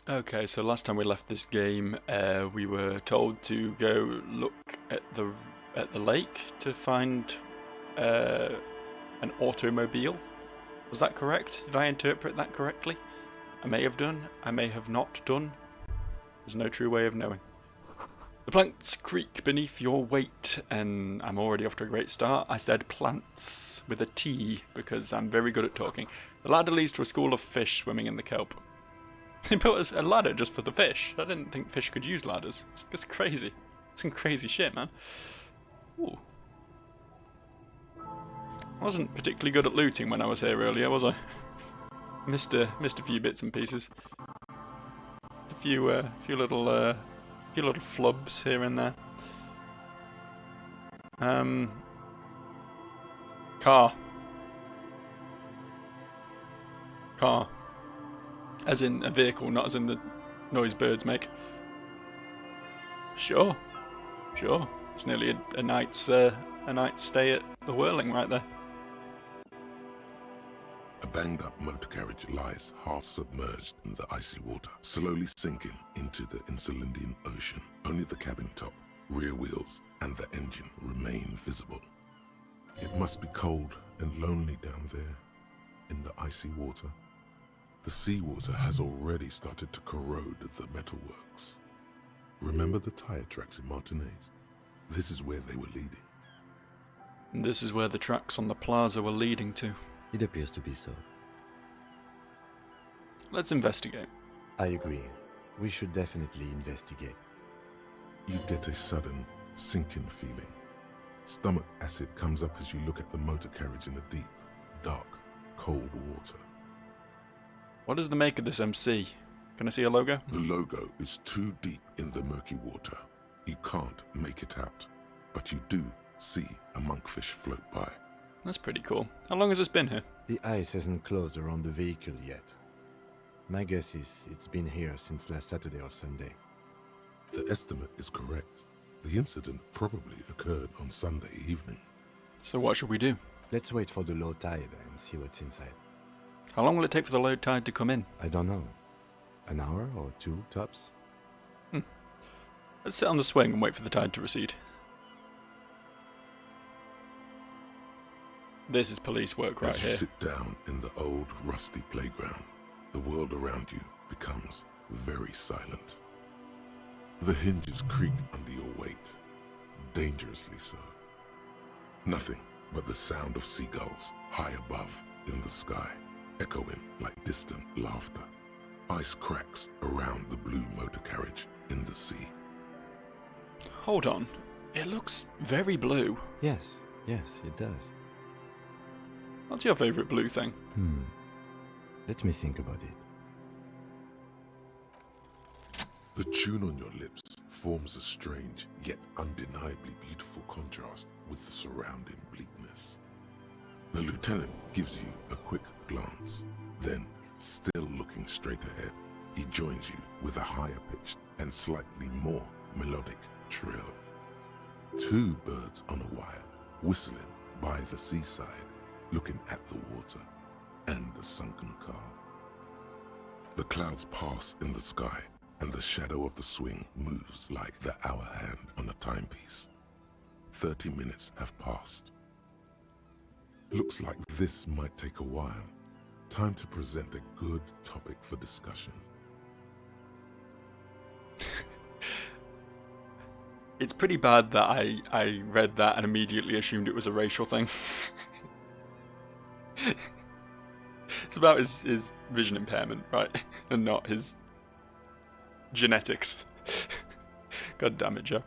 Okay, so last time we left this game, we were told to go look at the lake to find uh, an automobile. Was that correct? Did I interpret that correctly? I may have done. I may have not done. There's no true way of knowing. The plants creak beneath your weight, and I'm already off to a great start. I said plants with a T because I'm very good at talking. The ladder leads to a school of fish swimming in the kelp. They built us a ladder just for the fish. I didn't think fish could use ladders. It's crazy. It's some crazy shit, man. Ooh. I wasn't particularly good at looting when I was here earlier, was I? Missed a few bits and pieces. A few little flubs here and there. Car. Car. As in a vehicle, not as in the noise birds make. Sure. It's nearly a night's stay at the Whirling right there. A banged-up motor carriage lies half submerged in the icy water, slowly sinking into the Insulindian Ocean. Only the cabin top, rear wheels, and the engine remain visible. It must be cold and lonely down there in the icy water. The seawater has already started to corrode the metalworks. Remember the tire tracks in Martinez? This is where they were leading. And this is where the tracks on the plaza were leading to. It appears to be so. Let's investigate. I agree. We should definitely investigate. You get a sudden, sinking feeling. Stomach acid comes up as you look at the motor carriage in the deep, dark, cold water. What is the make of this MC? Can I see a logo? The logo is too deep in the murky water. You can't make it out, but you do see a monkfish float by. That's pretty cool. How long has this been here? The ice hasn't closed around the vehicle yet. My guess is it's been here since last Saturday or Sunday. The estimate is correct. The incident probably occurred on Sunday evening. So what should we do? Let's wait for the low tide and see what's inside. How long will it take for the low tide to come in? I don't know. An hour or two, tops? Let's sit on the swing and wait for the tide to recede. This is police work right As you here. sit down in the old, rusty playground, the world around you becomes very silent. The hinges creak under your weight, dangerously so. Nothing but the sound of seagulls high above in the sky, echoing like distant laughter. Ice cracks around the blue motor carriage in the sea. Hold on. It looks very blue. Yes, it does. What's your favourite blue thing? Let me think about it. The tune on your lips forms a strange yet undeniably beautiful contrast with the surrounding bleakness. The lieutenant gives you a quick glance, then, still looking straight ahead, he joins you with a higher pitched and slightly more melodic trill. Two birds on a wire, whistling by the seaside, looking at the water and the sunken car. The clouds pass in the sky, and the shadow of the swing moves like the hour hand on a timepiece. 30 minutes have passed. Looks like this might take a while. Time to present a good topic for discussion. It's pretty bad that I read that and immediately assumed it was a racial thing. It's about his vision impairment, right? And not his genetics. God damn it, Joe.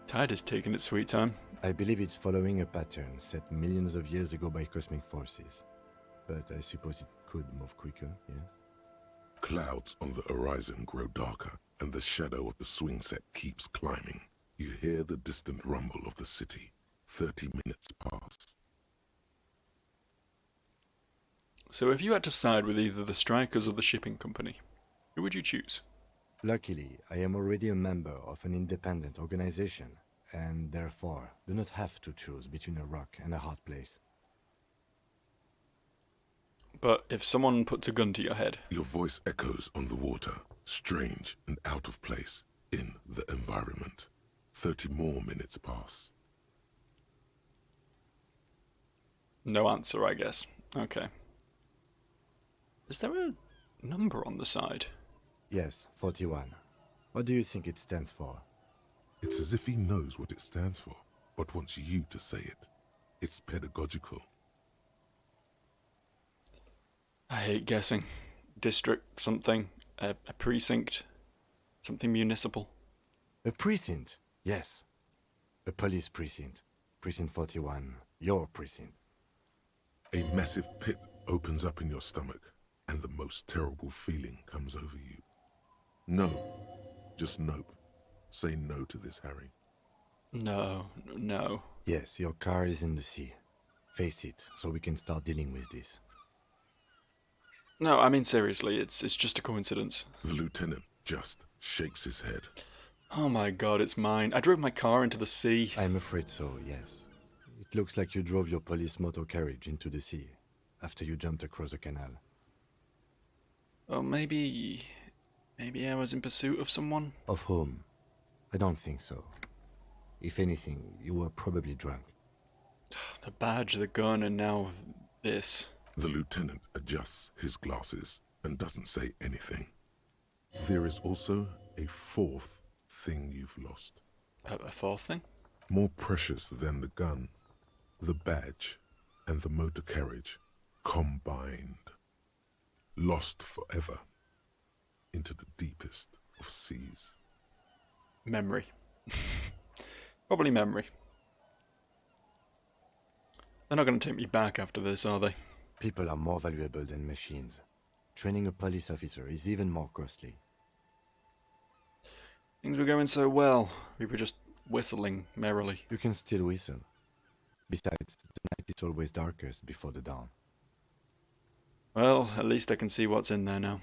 Tide is taking its sweet time. I believe it's following a pattern set millions of years ago by cosmic forces. But I suppose it could move quicker, yes? Clouds on the horizon grow darker, and the shadow of the swing set keeps climbing. You hear the distant rumble of the city. 30 minutes pass. So if you had to side with either the strikers or the shipping company, who would you choose? Luckily, I am already a member of an independent organization, and therefore do not have to choose between a rock and a hard place. But if someone puts a gun to your head... Your voice echoes on the water, strange and out of place in the environment. 30 more minutes pass. No answer, I guess. Okay. Is there a number on the side? Yes, 41. What do you think it stands for? It's as if he knows what it stands for, but wants you to say it. It's pedagogical. I hate guessing. District something, a precinct, something municipal. A precinct, yes. A police precinct. Precinct 41, your precinct. A massive pit opens up in your stomach, and the most terrible feeling comes over you. No. Just nope. Say no to this, Harry. No, no. Yes, your car is in the sea. Face it, so we can start dealing with this. No, I mean seriously, it's just a coincidence. The lieutenant just shakes his head. Oh my god, it's mine. I drove my car into the sea. I'm afraid so, yes. It looks like you drove your police motor carriage into the sea, after you jumped across the canal. Oh, maybe I was in pursuit of someone? Of whom? I don't think so. If anything, you were probably drunk. The badge, the gun, and now this. The lieutenant adjusts his glasses and doesn't say anything. There is also a fourth thing you've lost. A fourth thing? More precious than the gun, the badge, and the motor carriage combined. Lost forever into the deepest of seas. Memory. Probably memory. They're not going to take me back after this, are they? People are more valuable than machines. Training a police officer is even more costly. Things were going so well. We were just whistling merrily. You can still whistle. Besides, the night is always darkest before the dawn. Well, at least I can see what's in there now.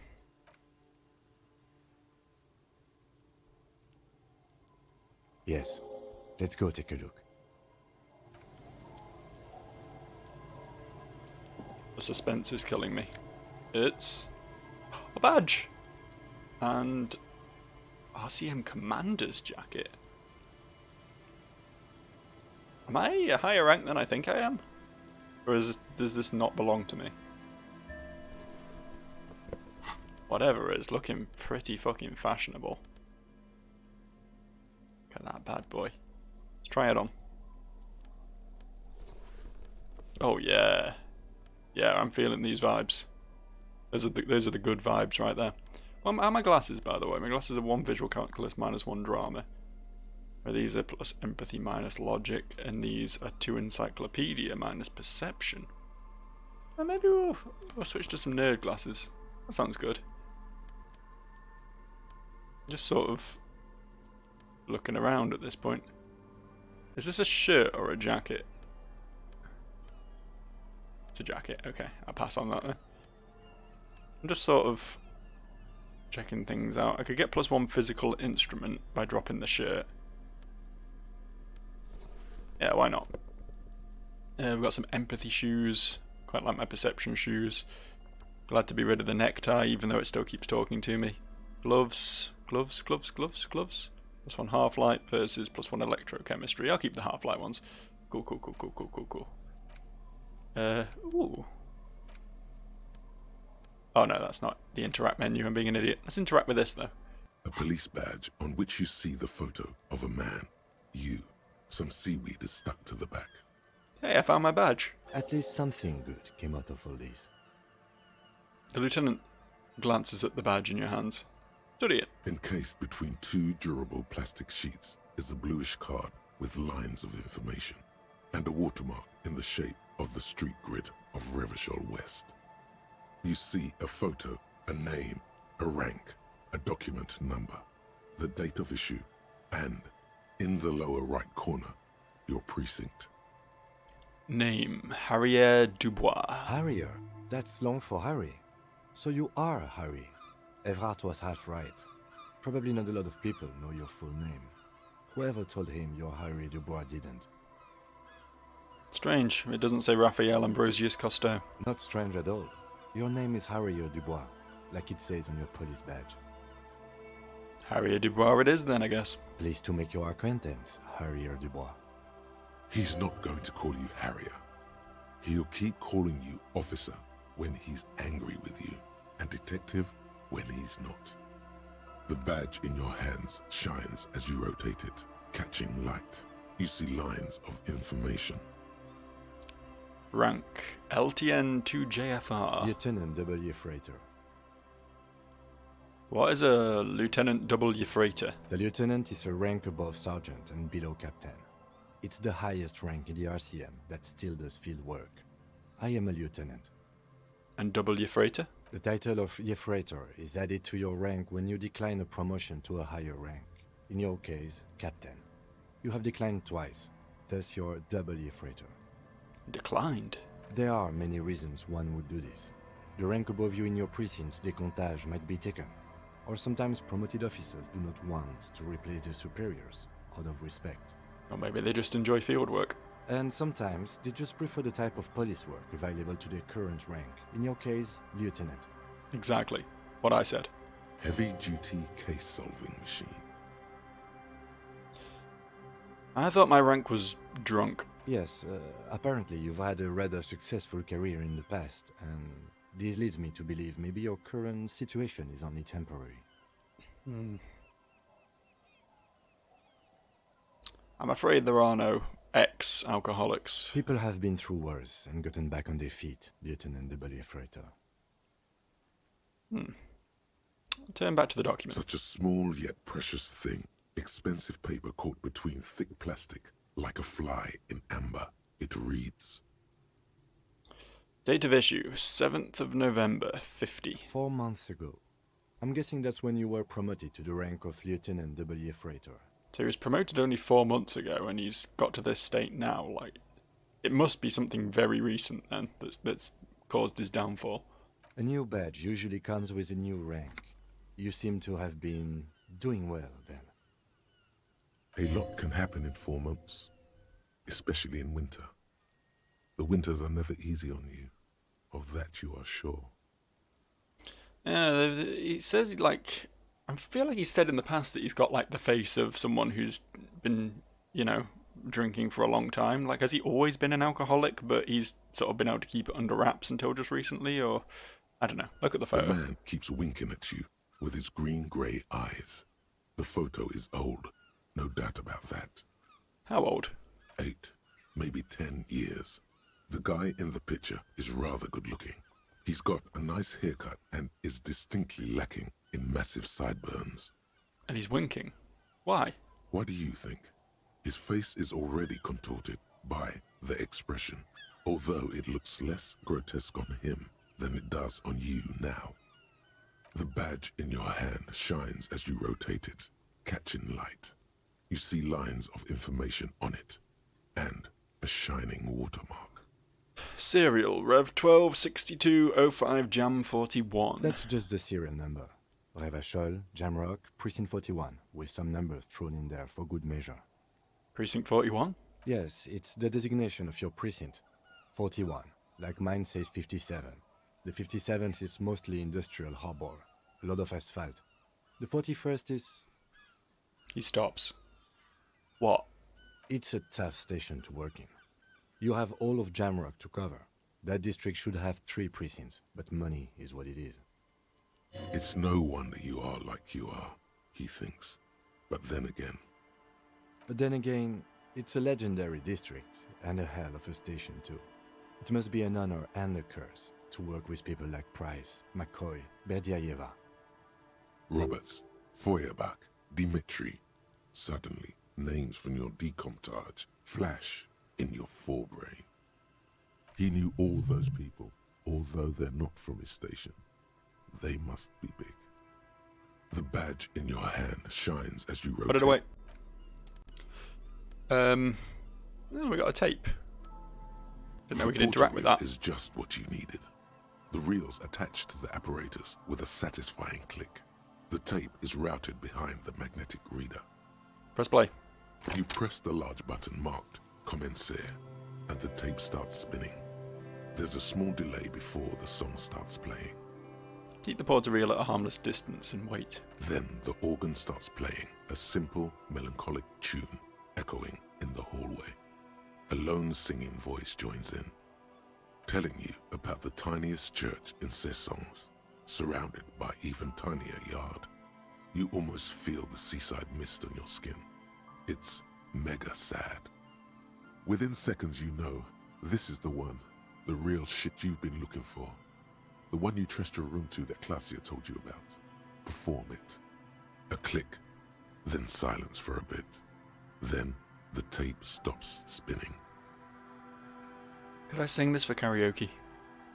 Yes. Let's go take a look. The suspense is killing me. It's a badge and RCM Commander's jacket. Am I a higher rank than I think I am? Or does this not belong to me? Whatever it is, looking pretty fucking fashionable. Look at that bad boy. Let's try it on. Oh yeah. Yeah, I'm feeling these vibes. Those are the good vibes right there. Well, how are my glasses, by the way? My glasses are 1 visual calculus minus 1 drama. Where these are plus empathy minus logic, and these are 2 encyclopedia minus perception. Well, maybe we'll switch to some nerd glasses. That sounds good. Just sort of looking around at this point. Is this a shirt or a jacket? It's a jacket. Okay, I'll pass on that then. I'm just sort of checking things out. I could get +1 physical instrument by dropping the shirt. Yeah, why not? We've got some empathy shoes. Quite like my perception shoes. Glad to be rid of the necktie, even though it still keeps talking to me. Gloves. Gloves. +1 half-light versus +1 electrochemistry. I'll keep the half-light ones. Cool. Ooh. Oh no, that's not the interact menu. I'm being an idiot. Let's interact with this though. A police badge on which you see the photo of a man. You. Some seaweed is stuck to the back. Hey, I found my badge. At least something good came out of all this. The lieutenant glances at the badge in your hands. Study it. Encased between 2 durable plastic sheets is a bluish card with lines of information and a watermark in the shape of the street grid of Revachol West. You see a photo, a name, a rank, a document number, the date of issue, and, in the lower right corner, your precinct. Name, Harrier Dubois. Harrier? That's long for Harry. So you are Harry. Evrard was half right. Probably not a lot of people know your full name. Whoever told him you're Harry Dubois didn't. Strange, it doesn't say Raphael Ambrosius Cousteau. Not strange at all. Your name is Harrier Dubois, like it says on your police badge. Harrier Dubois it is then, I guess. Pleased to make your acquaintance, Harrier Dubois. He's not going to call you Harrier. He'll keep calling you officer when he's angry with you, and detective when he's not. The badge in your hands shines as you rotate it, catching light. You see lines of information. Rank LTN 2JFR. Lieutenant W. Freighter. What is a Lieutenant W. Freighter? The lieutenant is a rank above sergeant and below captain. It's the highest rank in the RCM that still does field work. I am a lieutenant. And W. Freighter? The title of Freighter is added to your rank when you decline a promotion to a higher rank. In your case, captain. You have declined twice, thus you're W. Freighter. Declined? There are many reasons one would do this. The rank above you in your precinct's decomptage might be taken, or sometimes promoted officers do not want to replace their superiors out of respect. Or maybe they just enjoy field work. And sometimes they just prefer the type of police work available to their current rank. In your case, lieutenant. Exactly. What I said. Heavy-duty case-solving machine. I thought my rank was drunk. Yes, apparently you've had a rather successful career in the past, and this leads me to believe maybe your current situation is only temporary. I'm afraid there are no ex-alcoholics. People have been through worse and gotten back on their feet, Lieutenant W. Freighter. Turn back to the document. Such a small yet precious thing. Expensive paper caught between thick plastic, like a fly in amber. It reads... Date of issue, 7th of November, 50. 4 months ago. I'm guessing that's when you were promoted to the rank of Lieutenant W. Freighter. So he was promoted only 4 months ago, and he's got to this state now. Like, it must be something very recent then that's caused his downfall. A new badge usually comes with a new rank. You seem to have been doing well then. A lot can happen in 4 months, especially in winter. The winters are never easy on you. Of that you are sure. Yeah, he said, like... I feel like he said in the past that he's got, like, the face of someone who's been, you know, drinking for a long time. Like, has he always been an alcoholic, but he's sort of been able to keep it under wraps until just recently, or... I don't know. Look at the photo. The man keeps winking at you with his green-grey eyes. The photo is old, no doubt about that. How old? 8, maybe 10 years. The guy in the picture is rather good-looking. He's got a nice haircut and is distinctly lacking in massive sideburns. And he's winking. Why? What do you think? His face is already contorted by the expression, although it looks less grotesque on him than it does on you now. The badge in your hand shines as you rotate it, catching light. You see lines of information on it, and a shining watermark. Serial, Rev 126205 Jam 41. That's just the serial number. Revachol, Jamrock, Precinct 41, with some numbers thrown in there for good measure. Precinct 41? Yes, it's the designation of your precinct. 41, like mine says 57. The 57th is mostly industrial harbor, a lot of asphalt. The 41st is... He stops. What? It's a tough station to work in. You have all of Jamrock to cover. That district should have 3 precincts, but money is what it is. It's no wonder you are like you are, he thinks. But then again, it's a legendary district, and a hell of a station too. It must be an honor and a curse to work with people like Price, McCoy, Berdiaeva. Roberts, Feuerbach, Dimitri. Suddenly, names from your decomptage flash in your forebrain. He knew all those people, although they're not from his station. They must be big. The badge in your hand shines as you rotate. Put it away. Oh, we got a tape. Didn't know we could interact with that. Is just what you needed. The reels attached to the apparatus with a satisfying click. The tape is routed behind the magnetic reader. Press play. You press the large button marked Commencer, and the tape starts spinning. There's a small delay before the song starts playing. Keep the porter reel at a harmless distance and wait. Then the organ starts playing a simple, melancholic tune echoing in the hallway. A lone singing voice joins in, telling you about the tiniest church in Cessons, surrounded by even tinier yard. You almost feel the seaside mist on your skin. It's mega sad. Within seconds you know, this is the one, the real shit you've been looking for. The one you trust your room to that Claudia told you about. Perform it. A click, then silence for a bit. Then the tape stops spinning. Could I sing this for karaoke?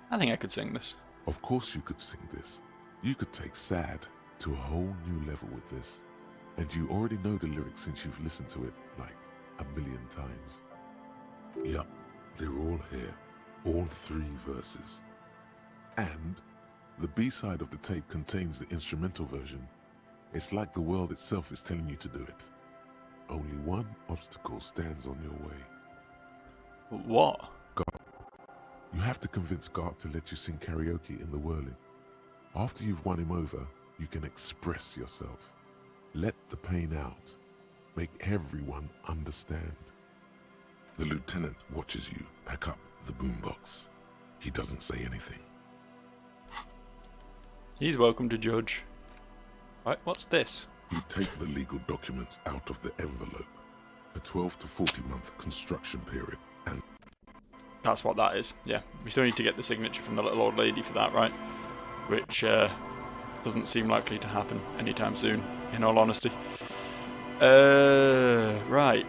I think I could sing this. Of course you could sing this. You could take sad to a whole new level with this. And you already know the lyrics since you've listened to it like a million times. Yup, they're all here. All 3 verses. And the B-side of the tape contains the instrumental version. It's like the world itself is telling you to do it. Only one obstacle stands on your way. What? You have to convince Garp to let you sing karaoke in the whirling. After you've won him over, you can express yourself. Let the pain out. Make everyone understand. The lieutenant watches you pack up the boombox. He doesn't say anything. He's welcome to judge. Right, what's this? You take the legal documents out of the envelope. A 12 to 40 month construction period, and That's what that is. Yeah, we still need to get the signature from the little old lady for that, right? Which doesn't seem likely to happen anytime soon, in all honesty. Right.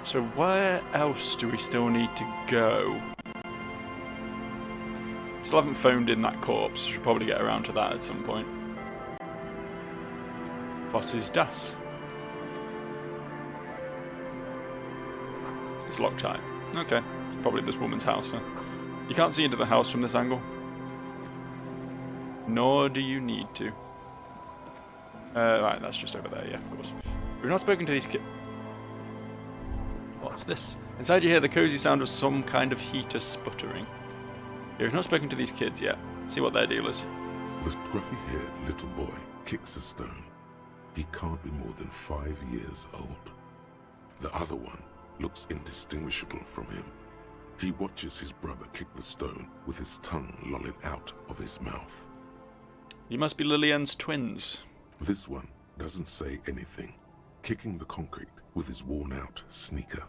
So where else do we still need to go? Still haven't phoned in that corpse. Should probably get around to that at some point. Was ist das? It's Loctite. Okay. It's probably this woman's house, huh? You can't see into the house from this angle. Nor do you need to. Right, that's just over there, yeah, of course. We've not spoken to these kids. What's this? Inside you hear the cozy sound of some kind of heater sputtering. You've not spoken to these kids yet. See what their deal is. the scruffy-haired little boy kicks a stone. He can't be more than 5 years old. The other one looks indistinguishable from him. He watches his brother kick the stone with his tongue lolling out of his mouth. You must be Lillian's twins. This one doesn't say anything, kicking the concrete with his worn-out sneaker.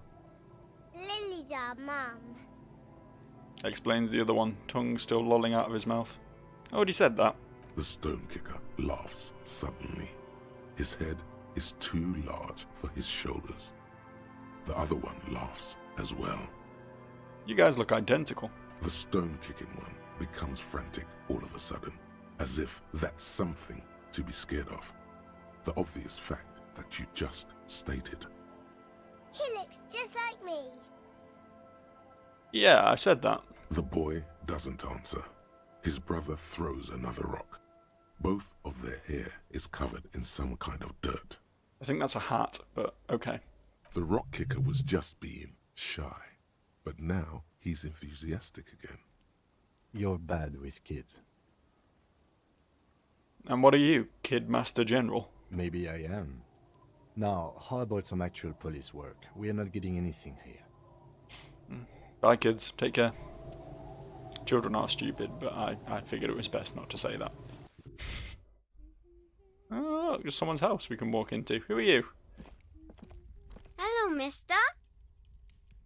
Lily's our mum. Explains the other one, tongue still lolling out of his mouth. I already said that. The stone kicker laughs suddenly. His head is too large for his shoulders. The other one laughs as well. You guys look identical. The stone-kicking one becomes frantic all of a sudden, as if that's something to be scared of. The obvious fact that you just stated. He looks just like me. Yeah, I said that. The boy doesn't answer. His brother throws another rock. Both of their hair is covered in some kind of dirt. I think that's a hat, but okay. The rock kicker was just being shy, but now he's enthusiastic again. You're bad with kids. And what are you, Kid Master General? Maybe I am. Now, how about some actual police work? We are not getting anything here. Bye, kids. Take care. Children are stupid, but I figured it was best not to say that. Oh, look, there's someone's house we can walk into. Who are you? Hello, mister.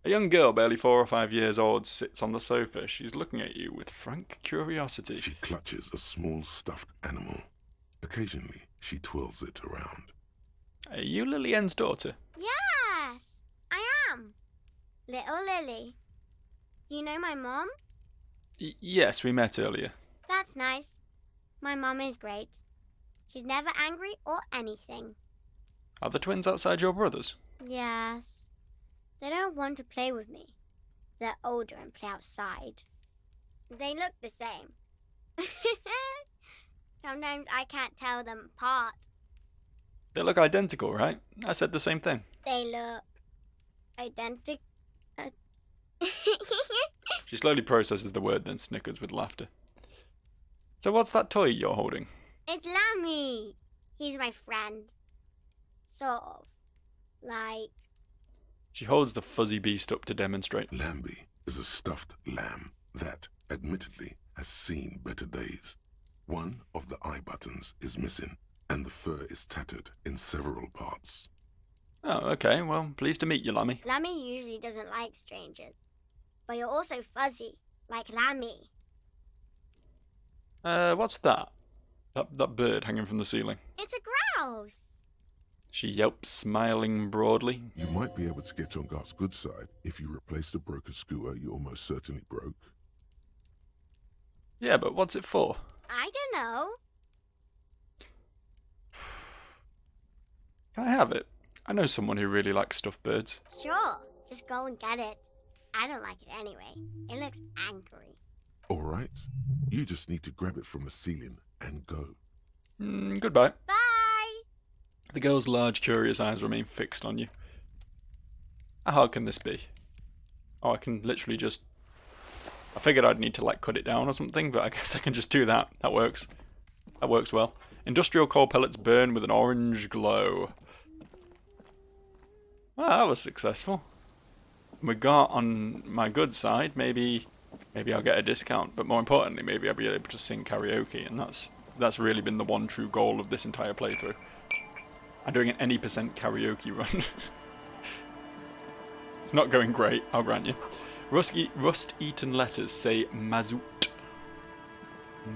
A young girl, barely 4 or 5 years old, sits on the sofa. She's looking at you with frank curiosity. She clutches a small stuffed animal. Occasionally, she twirls it around. Are you Lillian's daughter? Yes, I am. Little Lily. You know my mom? Yes, we met earlier. That's nice. My mom is great. She's never angry or anything. Are the twins outside your brothers? Yes. They don't want to play with me. They're older and play outside. They look the same. Sometimes I can't tell them apart. They look identical, right? I said the same thing. They look identical. She slowly processes the word, then snickers with laughter. So what's that toy you're holding? It's Lammy. He's my friend. Sort of. Like... She holds the fuzzy beast up to demonstrate. Lambie is a stuffed lamb that, admittedly, has seen better days. One of the eye buttons is missing, and the fur is tattered in several parts. Oh, okay. Well, pleased to meet you, Lammy. Lammy usually doesn't like strangers. But you're also fuzzy, like Lammy. What's that? That bird hanging from the ceiling. It's a grouse. She yelps, smiling broadly. You might be able to get on Gart's good side if you replace the broken scooter you almost certainly broke. Yeah, but what's it for? I don't know. Can I have it? I know someone who really likes stuffed birds. Sure, just go and get it. I don't like it anyway. It looks angry. All right, you just need to grab it from the ceiling and go. Goodbye. Bye! The girl's large, curious eyes remain fixed on you. How hard can this be? Oh, I can literally just... I figured I'd need to, like, cut it down or something, but I guess I can just do that. That works. That works well. Industrial coal pellets burn with an orange glow. Well, that was successful. We got on my good side, maybe I'll get a discount, but more importantly, maybe I'll be able to sing karaoke, and that's really been the one true goal of this entire playthrough. I'm doing an any percent karaoke run. It's not going great, I'll grant you. Rust-eaten letters say mazout.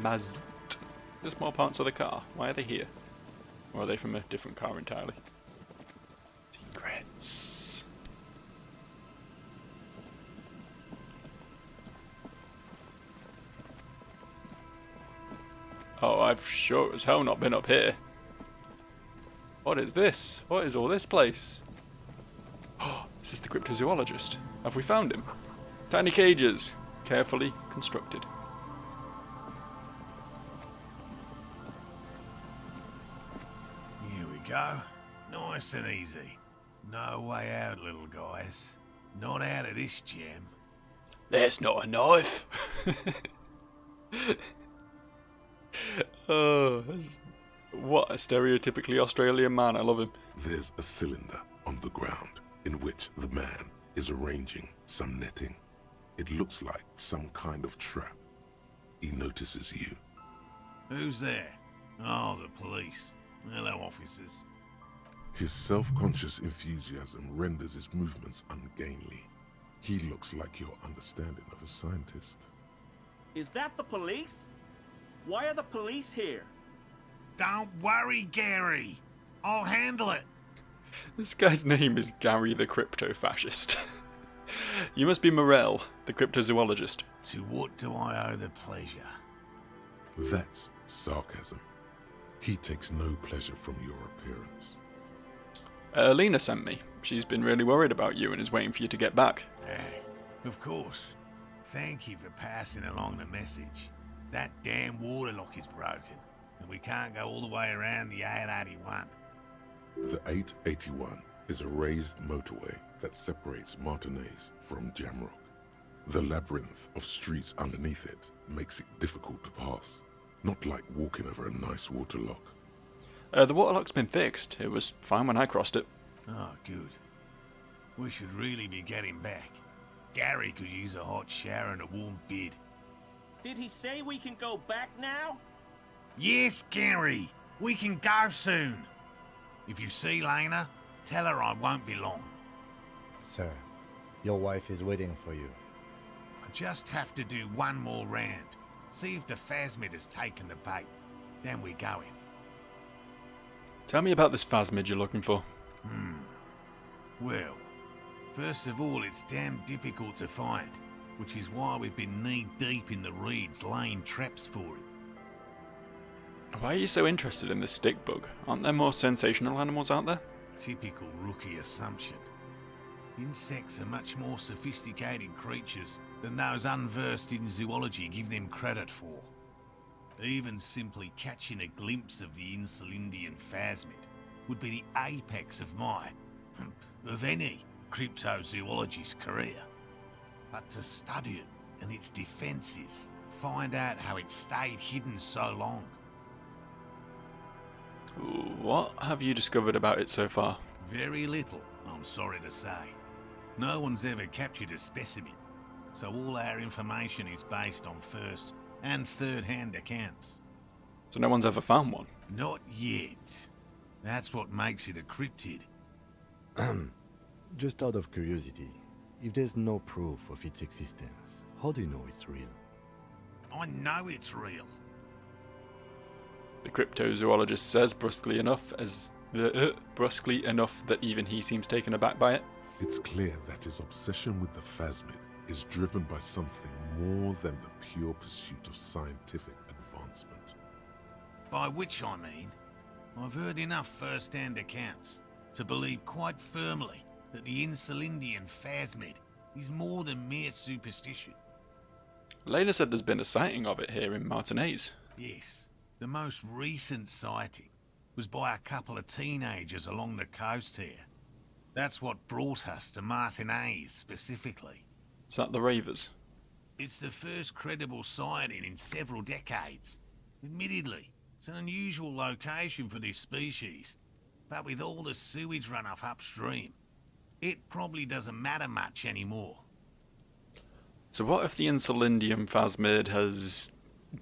Mazout. There's more parts of the car. Why are they here? Or are they from a different car entirely? Secrets. Oh, I've sure as hell not been up here. What is this? What is all this place? Oh, this is the cryptozoologist. Have we found him? Tiny cages, carefully constructed. Here we go. Nice and easy. No way out, little guys. Not out of this jam. That's not a knife. Oh, what a stereotypically Australian man. I love him. There's a cylinder on the ground in which the man is arranging some netting. It looks like some kind of trap. He notices you. Who's there? Oh, the police. Hello, officers. His self-conscious enthusiasm renders his movements ungainly. He looks like your understanding of a scientist. Is that the police? Why are the police here? Don't worry, Gary. I'll handle it. This guy's name is Gary the Crypto-Fascist. You must be Morel, the cryptozoologist. To what do I owe the pleasure? That's sarcasm. He takes no pleasure from your appearance. Lena sent me. She's been really worried about you and is waiting for you to get back. Of course. Thank you for passing along the message. That damn water lock is broken, and we can't go all the way around the 881. The 881 is a raised motorway that separates Martinez from Jamrock. The labyrinth of streets underneath it makes it difficult to pass, not like walking over a nice water lock. The waterlock's been fixed. It was fine when I crossed it. Oh, good. We should really be getting back. Gary could use a hot shower and a warm bed. Did he say we can go back now? Yes, Gary. We can go soon. If you see Lena, tell her I won't be long. Sir, your wife is waiting for you. I just have to do one more round. See if the phasmid has taken the bait. Then we're going. Tell me about this phasmid you're looking for. Well, first of all, it's damn difficult to find, which is why we've been knee-deep in the reeds laying traps for it. Why are you so interested in this stick bug? Aren't there more sensational animals out there? Typical rookie assumption. Insects are much more sophisticated creatures than those unversed in zoology give them credit for. Even simply catching a glimpse of the Insulindian phasmid would be the apex of of any cryptozoologist's career. But to study it and its defences. Find out how it stayed hidden so long. What have you discovered about it so far? Very little, I'm sorry to say. No one's ever captured a specimen, so all our information is based on first and third-hand accounts. So no one's ever found one? Not yet. That's what makes it a cryptid. Just out of curiosity, if there's no proof of its existence, how do you know it's real? I know it's real. The cryptozoologist says brusquely enough that even he seems taken aback by it. It's clear that his obsession with the phasmid is driven by something more than the pure pursuit of scientific advancement. By which I mean, I've heard enough first-hand accounts to believe quite firmly that the Insulindian phasmid is more than mere superstition. Lena said there's been a sighting of it here in Martinez. Yes, the most recent sighting was by a couple of teenagers along the coast here. That's what brought us to Martinez specifically. Is that the Ravers? It's the first credible sighting in several decades. Admittedly, it's an unusual location for this species, but with all the sewage runoff upstream, it probably doesn't matter much anymore. So what if the Insulindian phasmid has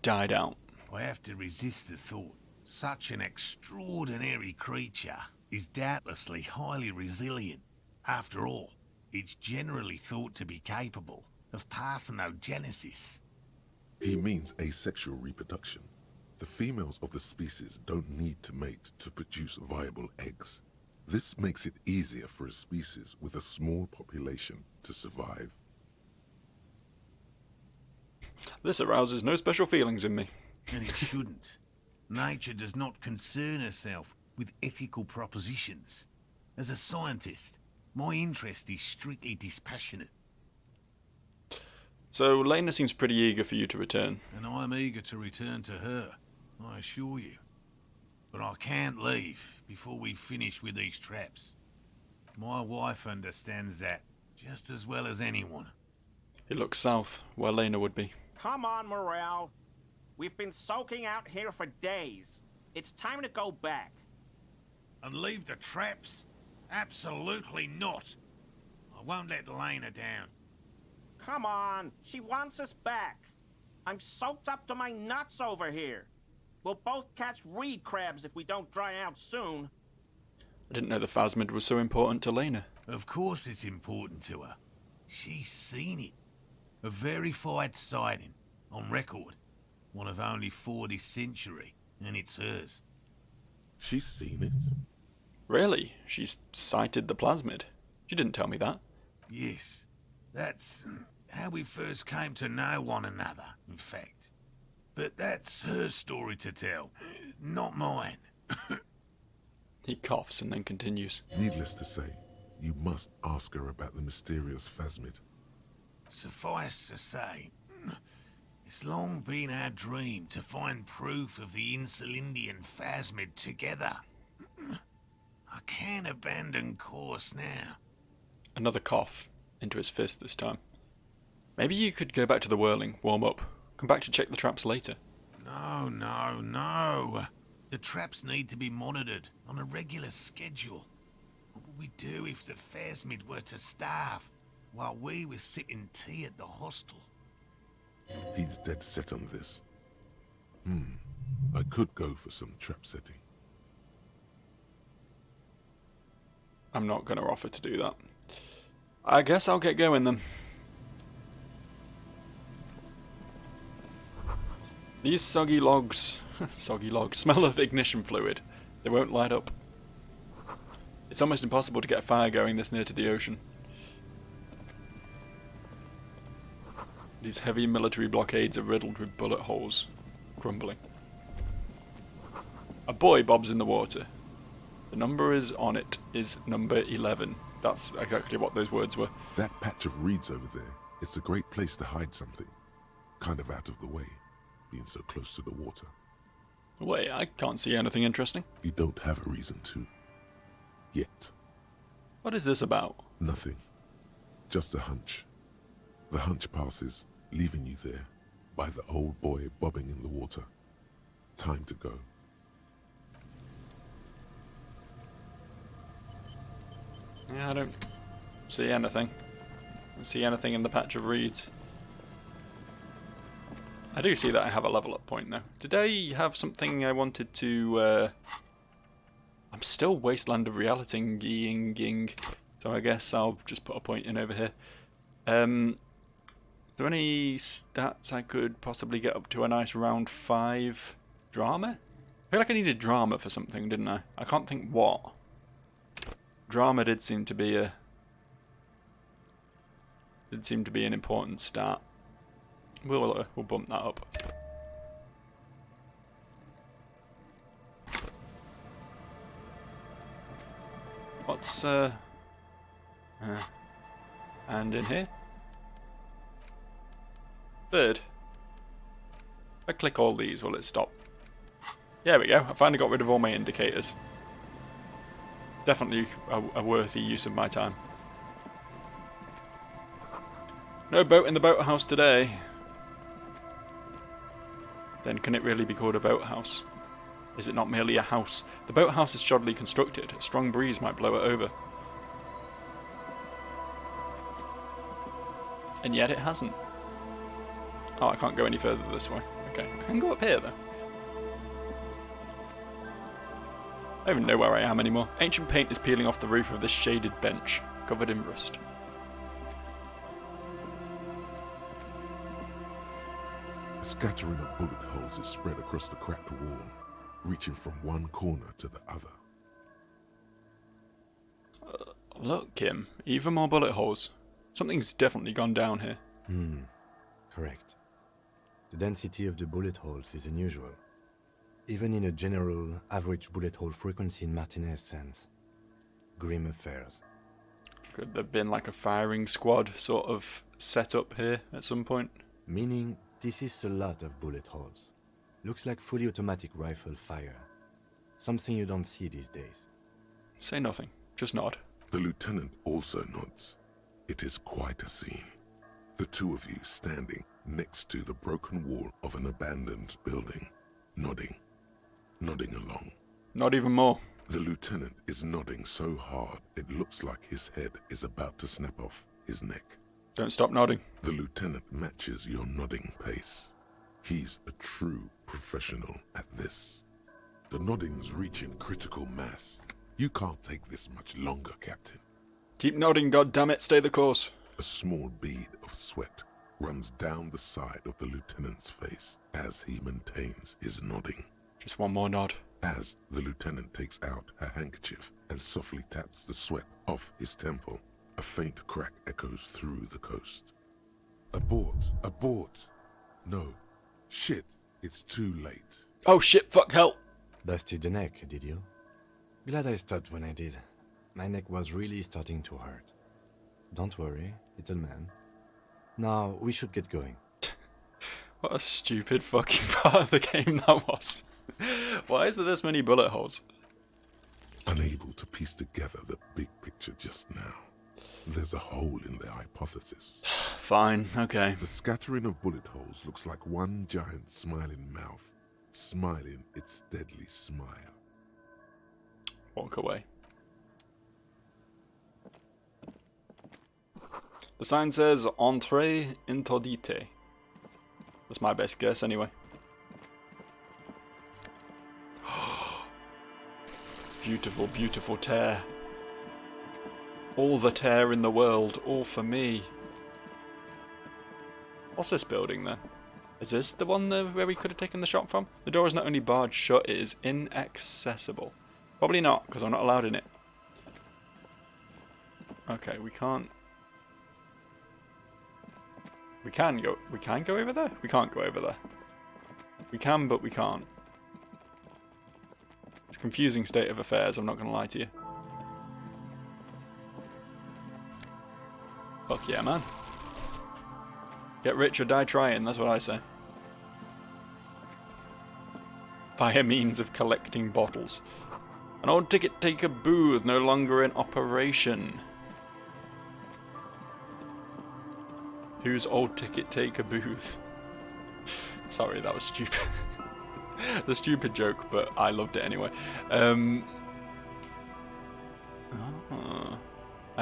died out? I have to resist the thought. Such an extraordinary creature is doubtlessly highly resilient. After all, it's generally thought to be capable of parthenogenesis. He means asexual reproduction. The females of the species don't need to mate to produce viable eggs. This makes it easier for a species with a small population to survive. This arouses no special feelings in me. And it shouldn't. Nature does not concern herself with ethical propositions. As a scientist, my interest is strictly dispassionate. So Lena seems pretty eager for you to return. And I'm eager to return to her, I assure you. But I can't leave before we finish with these traps. My wife understands that just as well as anyone. He looks south, where Lena would be. Come on, Morale. We've been soaking out here for days. It's time to go back. And leave the traps? Absolutely not. I won't let Lena down. Come on, she wants us back. I'm soaked up to my nuts over here. We'll both catch reed crabs if we don't dry out soon. I didn't know the phasmid was so important to Lena. Of course it's important to her. She's seen it. A verified sighting, on record. One of only 4 this century, and it's hers. She's seen it. Really? She's sighted the plasmid? She didn't tell me that. Yes, that's how we first came to know one another, in fact. But that's her story to tell, not mine. He coughs and then continues. Needless to say, you must ask her about the mysterious phasmid. Suffice to say, it's long been our dream to find proof of the Insulindian phasmid together. I can't abandon course now. Another cough, into his fist this time. Maybe you could go back to the whirling, warm up, come back to check the traps later. No. The traps need to be monitored on a regular schedule. What would we do if the phasmid were to starve while we were sipping tea at the hostel? He's dead set on this. I could go for some trap setting. I'm not going to offer to do that. I guess I'll get going then. These soggy logs smell of ignition fluid. They won't light up. It's almost impossible to get a fire going this near to the ocean. These heavy military blockades are riddled with bullet holes, crumbling. A buoy bobs in the water. The number is on it is number 11. That's exactly what those words were. That patch of reeds over there, it's a great place to hide something. Kind of out of the way, being so close to the water. Wait, I can't see anything interesting. You don't have a reason to. Yet. What is this about? Nothing. Just a hunch. The hunch passes, leaving you there by the old boy bobbing in the water. Time to go. Yeah, I don't see anything. I don't see anything in the patch of reeds. I do see that I have a level up point now. Did I have something I wanted to... I'm still Wasteland of Reality-ing, so I guess I'll just put a point in over here. Are there any stats I could possibly get up to a nice round 5 drama? I feel like I needed drama for something, didn't I? I can't think what. Drama did seem to be an important stat. We'll bump that up. What's and in here? Bird. If I click all these, will it stop? There we go. I finally got rid of all my indicators. Definitely a worthy use of my time. No boat in the boathouse today. Then can it really be called a boathouse? Is it not merely a house? The boathouse is shoddily constructed. A strong breeze might blow it over. And yet it hasn't. Oh, I can't go any further this way. Okay, I can go up here though. I don't even know where I am anymore. Ancient paint is peeling off the roof of this shaded bench, covered in rust. A scattering of bullet holes is spread across the cracked wall, reaching from one corner to the other. Look, Kim, even more bullet holes. Something's definitely gone down here. Correct. The density of the bullet holes is unusual. Even in a general, average bullet hole frequency in Martinez's sense. Grim affairs. Could there have been like a firing squad sort of set up here at some point? Meaning, this is a lot of bullet holes. Looks like fully automatic rifle fire. Something you don't see these days. Say nothing. Just nod. The lieutenant also nods. It is quite a scene. The two of you standing next to the broken wall of an abandoned building, nodding along. Not even more. The lieutenant is nodding so hard it looks like his head is about to snap off his neck. Don't stop nodding. The lieutenant matches your nodding pace. He's a true professional at this. The nodding's reaching critical mass. You can't take this much longer, Captain. Keep nodding, goddammit, stay the course. A small bead of sweat runs down the side of the lieutenant's face as he maintains his nodding. Just one more nod. As the lieutenant takes out her handkerchief and softly taps the sweat off his temple, a faint crack echoes through the coast. Abort! Abort! No. Shit, it's too late. Oh shit, fuck, hell! Busted the neck, did you? Glad I stopped when I did. My neck was really starting to hurt. Don't worry, little man. Now, we should get going. What a stupid fucking part of the game that was. Why is there this many bullet holes? Unable to piece together the big picture just now. There's a hole in their hypothesis. Fine, okay. The scattering of bullet holes looks like one giant smiling mouth, smiling its deadly smile. Walk away. The sign says, Entrée interdite. That's my best guess, anyway. Beautiful, beautiful tear. All the tear in the world, all for me. What's this building then? Is this the one where we could have taken the shot from? The door is not only barred shut, it is inaccessible. Probably not, because I'm not allowed in it. Okay, we can't... We can go over there? We can't go over there. We can, but we can't. It's a confusing state of affairs, I'm not going to lie to you. Fuck yeah, man. Get rich or die trying, that's what I say. By means of collecting bottles. An old ticket taker booth no longer in operation. Whose old ticket taker booth? Sorry, that was stupid. The stupid joke, but I loved it anyway. I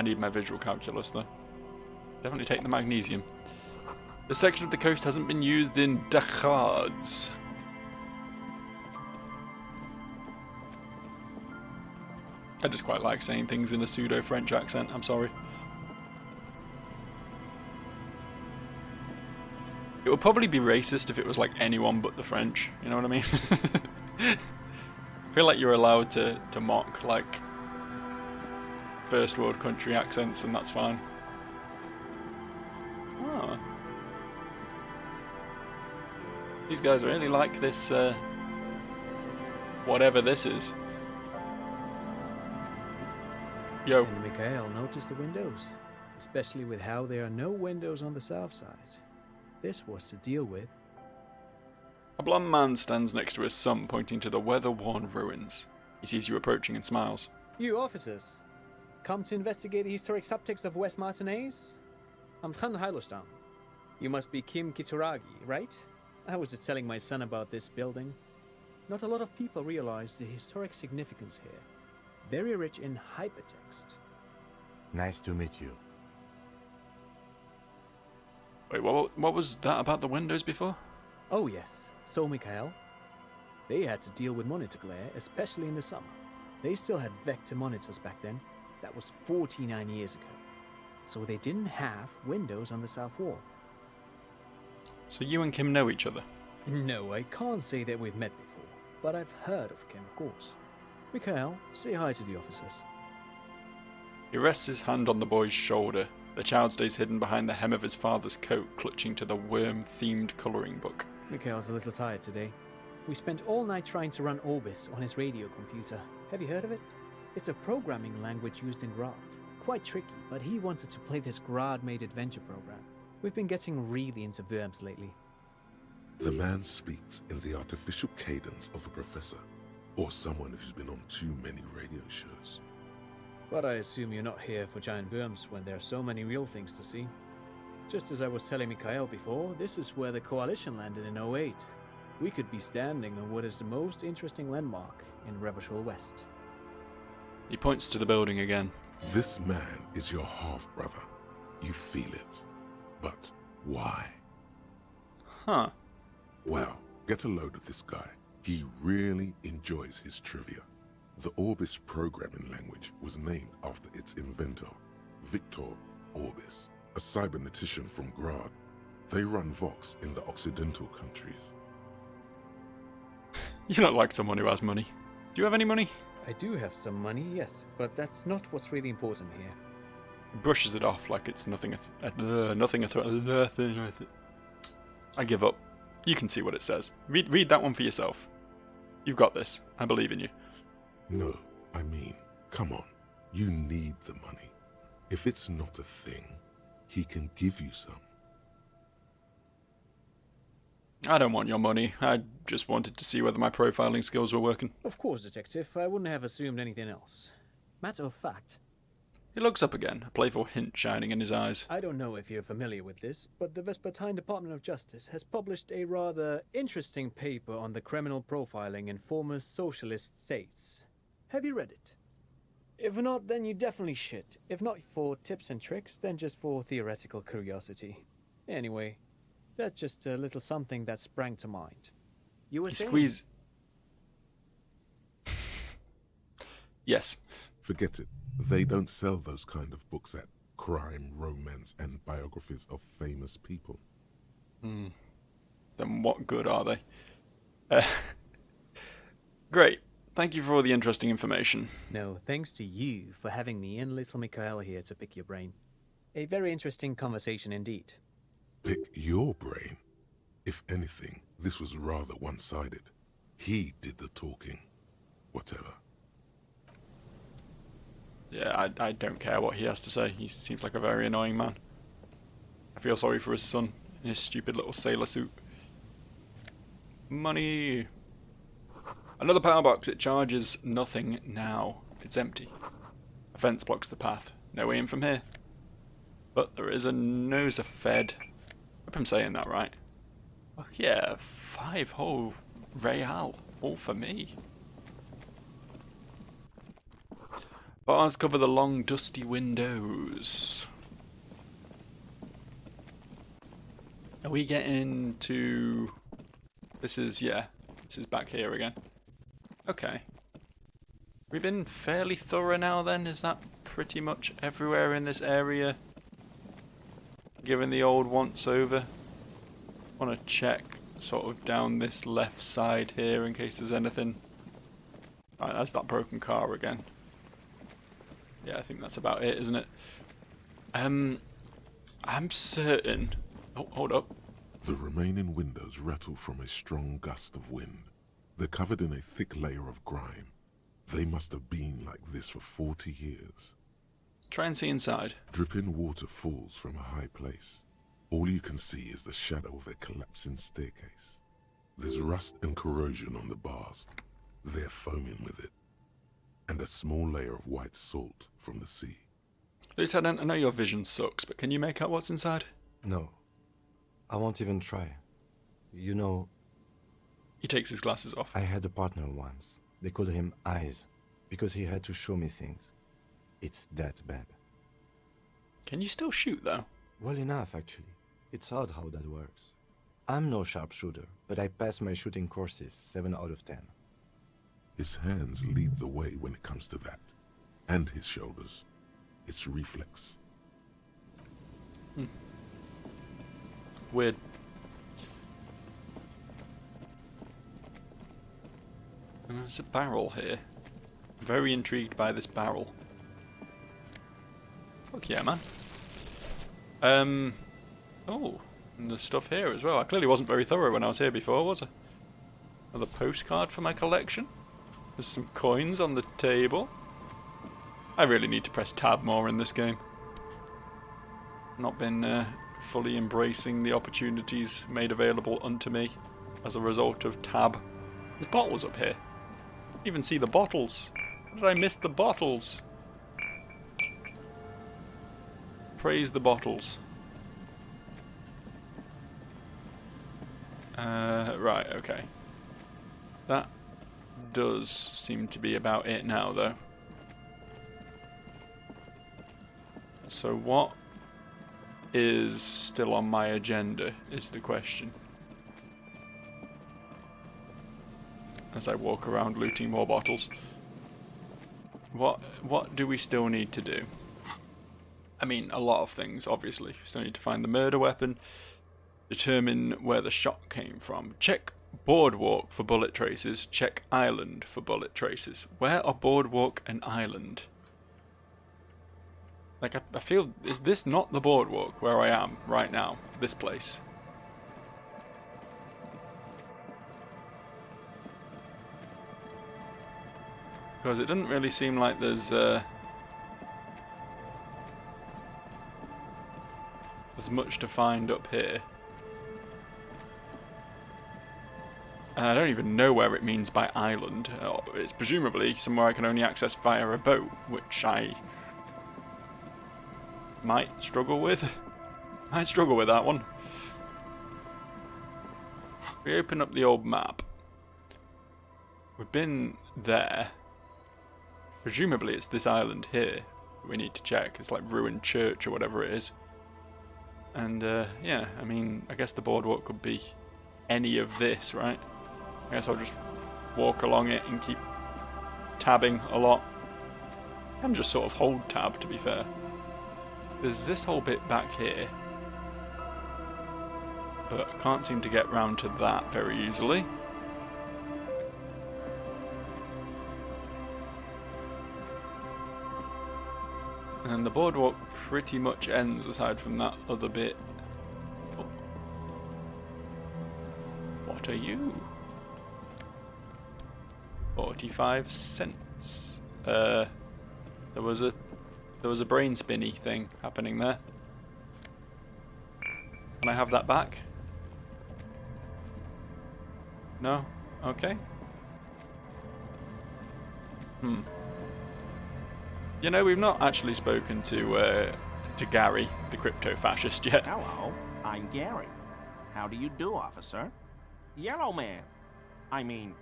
need my visual calculus though. Definitely take the magnesium. This section of the coast hasn't been used in decades. I just quite like saying things in a pseudo-French accent, I'm sorry. It would probably be racist if it was like anyone but the French, you know what I mean? I feel like you're allowed to mock like first world country accents and that's fine. Oh. These guys really like this, whatever this is. Yo. And Mikhail noticed the windows, especially with how there are no windows on the south side. This was to deal with. A blond man stands next to his son, pointing to the weather-worn ruins. He sees you approaching and smiles. You officers, come to investigate the historic subtext of West Martinez? I'm Khan Hailostam. You must be Kim Kituragi, right? I was just telling my son about this building. Not a lot of people realize the historic significance here. Very rich in hypertext. Nice to meet you. Wait, what was that about the windows before? Oh yes, so Mikhail. They had to deal with monitor glare, especially in the summer. They still had vector monitors back then. That was 49 years ago. So they didn't have windows on the south wall. So you and Kim know each other? No, I can't say that we've met before, but I've heard of Kim, of course. Mikhail, say hi to the officers. He rests his hand on the boy's shoulder. The child stays hidden behind the hem of his father's coat, clutching to the worm-themed colouring book. Mikhail's a little tired today. We spent all night trying to run Orbis on his radio computer. Have you heard of it? It's a programming language used in Grad. Quite tricky, but he wanted to play this Grad-made adventure program. We've been getting really into Worms lately. The man speaks in the artificial cadence of a professor, or someone who's been on too many radio shows. But I assume you're not here for giant worms when there are so many real things to see. Just as I was telling Mikhail before, this is where the Coalition landed in '08. We could be standing on what is the most interesting landmark in Revachol West. He points to the building again. This man is your half-brother. You feel it. But why? Huh. Well, get a load of this guy. He really enjoys his trivia. The Orbis programming language was named after its inventor, Victor Orbis, a cybernetician from Grad. They run Vox in the Occidental countries. You look like someone who has money. Do you have any money? I do have some money, yes, but that's not what's really important here. He brushes it off like it's nothing. Nothing at all. I give up. You can see what it says. Read that one for yourself. You've got this. I believe in you. No, I mean, come on. You need the money. If it's not a thing, he can give you some. I don't want your money. I just wanted to see whether my profiling skills were working. Of course, Detective. I wouldn't have assumed anything else. Matter of fact, He looks up again, a playful hint shining in his eyes. I don't know if you're familiar with this, but the Vespertine Department of Justice has published a rather interesting paper on the criminal profiling in former socialist states. Have you read it? If not, then you definitely should. If not for tips and tricks, then just for theoretical curiosity. Anyway, that's just a little something that sprang to mind. You were He saying? squeezed. Yes. Forget it. They don't sell those kind of books at crime, romance, and biographies of famous people. Then what good are they? Great. Thank you for all the interesting information. No, thanks to you for having me and little Mikhail here to pick your brain. A very interesting conversation indeed. Pick your brain. If anything, this was rather one-sided. He did the talking. Whatever. Yeah, I don't care what he has to say. He seems like a very annoying man. I feel sorry for his son in his stupid little sailor suit. Money! Another power box. It charges nothing now. It's empty. A fence blocks the path. No way in from here. But there is a noser fed hope I'm saying that right. Oh yeah, 5 whole real, all for me. Bars cover the long dusty windows. Are we getting to... This is back here again. Okay. We've been fairly thorough now then, is that pretty much everywhere in this area? Given the old once over. Want to check sort of down this left side here in case there's anything. Right, that's that broken car again. Yeah, I think that's about it, isn't it? I'm certain... Oh, hold up. The remaining windows rattle from a strong gust of wind. They're covered in a thick layer of grime. They must have been like this for 40 years. Try and see inside. Dripping water falls from a high place. All you can see is the shadow of a collapsing staircase. There's rust and corrosion on the bars. They're foaming with it. And a small layer of white salt from the sea. Lieutenant, I know your vision sucks, but can you make out what's inside? No. I won't even try. You know, He takes his glasses off. I had a partner once. They called him Eyes, because he had to show me things. It's that bad. Can you still shoot, though? Well enough, actually. It's odd how that works. I'm no sharpshooter, but I pass my shooting courses 7 out of 10. His hands lead the way when it comes to that. And his shoulders. It's reflex. Weird. There's a barrel here. Very intrigued by this barrel. Fuck yeah, man. Oh, and there's stuff here as well. I clearly wasn't very thorough when I was here before, was I? Another postcard for my collection. There's some coins on the table. I really need to press tab more in this game. Not been fully embracing the opportunities made available unto me as a result of tab. There's bottles up here. Even see the bottles. How did I miss the bottles? Praise the bottles. Right, okay. That does seem to be about it now, though. So what is still on my agenda is the question. As I walk around looting more bottles. What do we still need to do? I mean, a lot of things, obviously. We still need to find the murder weapon, determine where the shot came from, check Boardwalk for bullet traces, check Island for bullet traces. Where are Boardwalk and Island? Like, I feel, is this not the Boardwalk where I am right now? This place? Because it doesn't really seem like there's much to find up here. And I don't even know where it means by island. It's presumably somewhere I can only access via a boat, which I might struggle with. Might struggle with that one. We open up the old map. We've been there. Presumably it's this island here we need to check. It's like ruined church or whatever it is. And yeah, I mean, I guess the Boardwalk could be any of this, right? I guess I'll just walk along it and keep tabbing a lot. And just sort of hold tab, to be fair. There's this whole bit back here. But I can't seem to get round to that very easily. And the Boardwalk pretty much ends aside from that other bit. Oh. What are you? 45 cents. There was a brain spinny thing happening there. Can I have that back? No? Okay. You know, we've not actually spoken to Gary, the crypto fascist, yet. Hello, I'm Gary. How do you do, officer? Yellow man. I mean,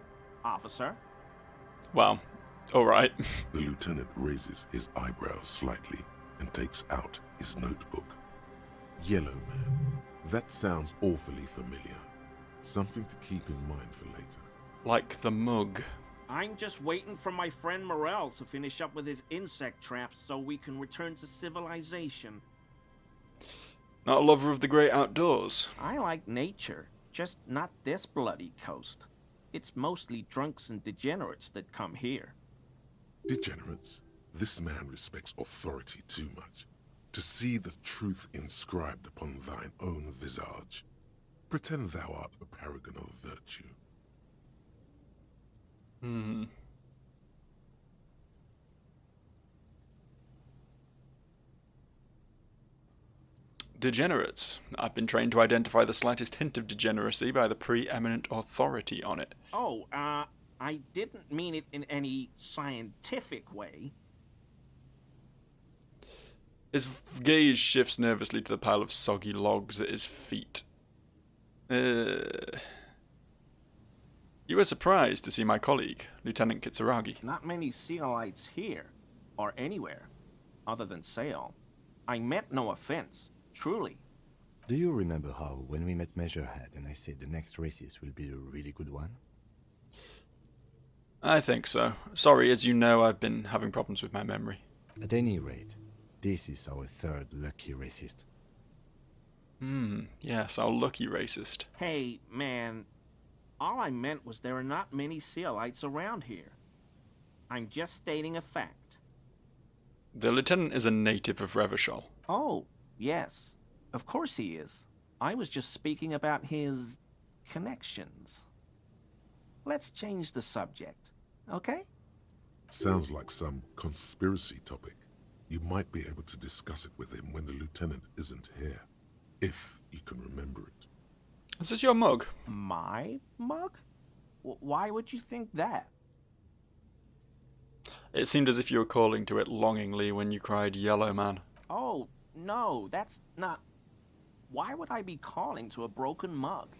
officer. Wow. Alright. The lieutenant raises his eyebrows slightly and takes out his notebook. Yellow man. That sounds awfully familiar. Something to keep in mind for later. Like the mug. I'm just waiting for my friend Morel to finish up with his insect traps so we can return to civilization. Not a lover of the great outdoors. I like nature, just not this bloody coast. It's mostly drunks and degenerates that come here. Degenerates? This man respects authority too much. To see the truth inscribed upon thine own visage. Pretend thou art a paragon of virtue. Degenerates. I've been trained to identify the slightest hint of degeneracy by the preeminent authority on it. Oh, I didn't mean it in any scientific way. His gaze shifts nervously to the pile of soggy logs at his feet. You were surprised to see my colleague, Lieutenant Kitsuragi. Not many Sealites here, or anywhere, other than Sail. I meant no offense, truly. Do you remember how, when we met Measurehead and I said the next races will be a really good one? I think so. Sorry, as you know, I've been having problems with my memory. At any rate, this is our third lucky racist. Yes, our lucky racist. Hey, man, all I meant was there are not many Sealites around here. I'm just stating a fact. The lieutenant is a native of Revachol. Oh, yes. Of course he is. I was just speaking about his connections. Let's change the subject, okay? Sounds like some conspiracy topic. You might be able to discuss it with him when the lieutenant isn't here. If you can remember it. Is this your mug? My mug? Why would you think that? It seemed as if you were calling to it longingly when you cried, "Yellow man." Oh, no, that's not... Why would I be calling to a broken mug?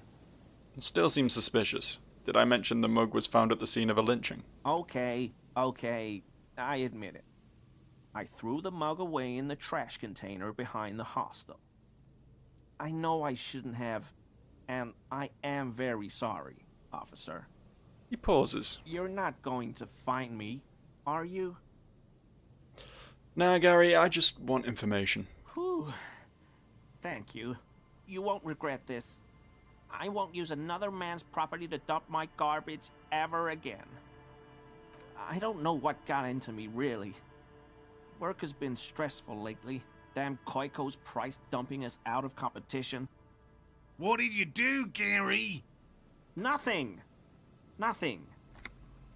It still seems suspicious. Did I mention the mug was found at the scene of a lynching? Okay, I admit it. I threw the mug away in the trash container behind the hostel. I know I shouldn't have, and I am very sorry, officer. He pauses. You're not going to find me, are you? Nah, Gary, I just want information. Whew. Thank you. You won't regret this. I won't use another man's property to dump my garbage ever again. I don't know what got into me, really. Work has been stressful lately. Damn Koiko's price dumping us out of competition. What did you do, Gary? Nothing.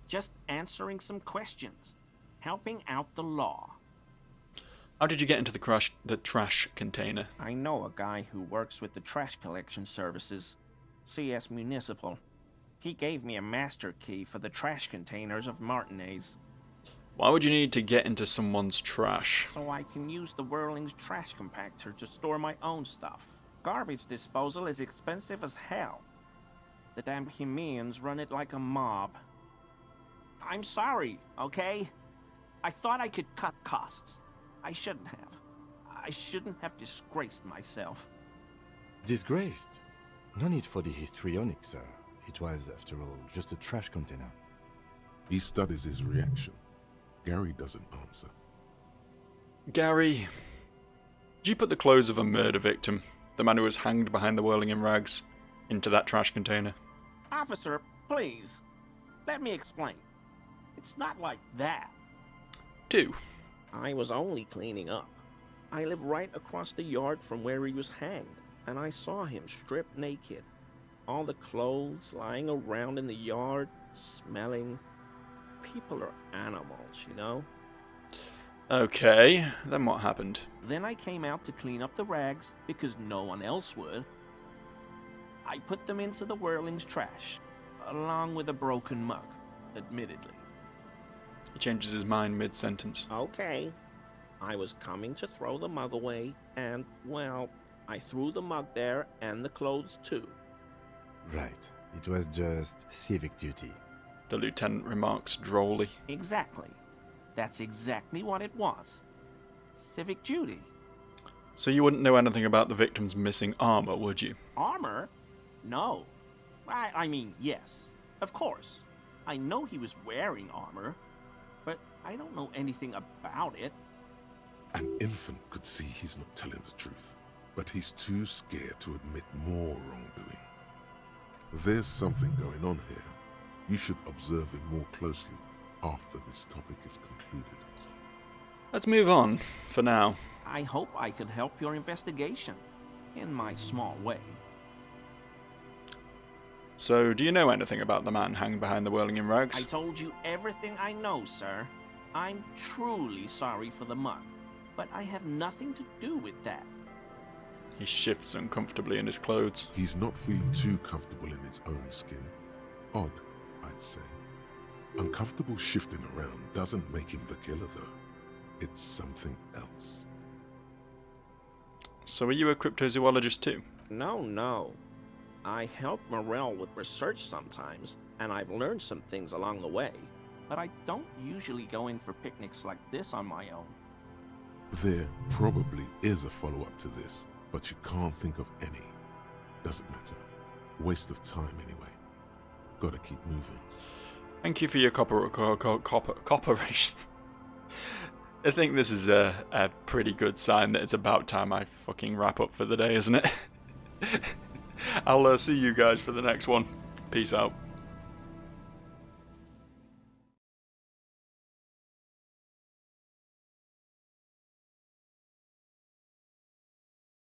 Just answering some questions. Helping out the law. How did you get into the trash container? I know a guy who works with the trash collection services. CS Municipal. He gave me a master key for the trash containers of Martinez. Why would you need to get into someone's trash? So I can use the Whirling's trash compactor to store my own stuff. Garbage disposal is expensive as hell. The damn Hemians run it like a mob. I'm sorry, okay? I thought I could cut costs. I shouldn't have. I shouldn't have disgraced myself. Disgraced? No need for the histrionic, sir. It was, after all, just a trash container. He studies his reaction. Gary doesn't answer. Gary, did you put the clothes of a murder victim, the man who was hanged behind the whirling in rags, into that trash container? Officer, please. Let me explain. It's not like that. Do. I was only cleaning up. I live right across the yard from where he was hanged, and I saw him stripped naked. All the clothes lying around in the yard, smelling. People are animals, you know? Okay, then what happened? Then I came out to clean up the rags because no one else would. I put them into the Whirling's trash, along with a broken mug, admittedly. He changes his mind mid-sentence. Okay. I was coming to throw the mug away, and, well, I threw the mug there and the clothes too. Right. It was just civic duty. The lieutenant remarks drolly. Exactly. That's exactly what it was. Civic duty. So you wouldn't know anything about the victim's missing armor, would you? Armor? No. I mean, yes. Of course. I know he was wearing armor, but I don't know anything about it. An infant could see he's not telling the truth, but he's too scared to admit more wrongdoing. There's something going on here. You should observe him more closely after this topic is concluded. Let's move on, for now. I hope I can help your investigation, in my small way. So, do you know anything about the man hanging behind the whirling in rags? I told you everything I know, sir. I'm truly sorry for the mug, but I have nothing to do with that. He shifts uncomfortably in his clothes. He's not feeling too comfortable in his own skin. Odd, I'd say. Uncomfortable shifting around doesn't make him the killer, though. It's something else. So, are you a cryptozoologist too? No. I help Morel with research sometimes, and I've learned some things along the way, but I don't usually go in for picnics like this on my own. There probably is a follow-up to this, but you can't think of any. Doesn't matter. Waste of time anyway. Gotta keep moving. Thank you for your cooperation. I think this is a pretty good sign that it's about time I fucking wrap up for the day, isn't it? I'll see you guys for the next one. Peace out.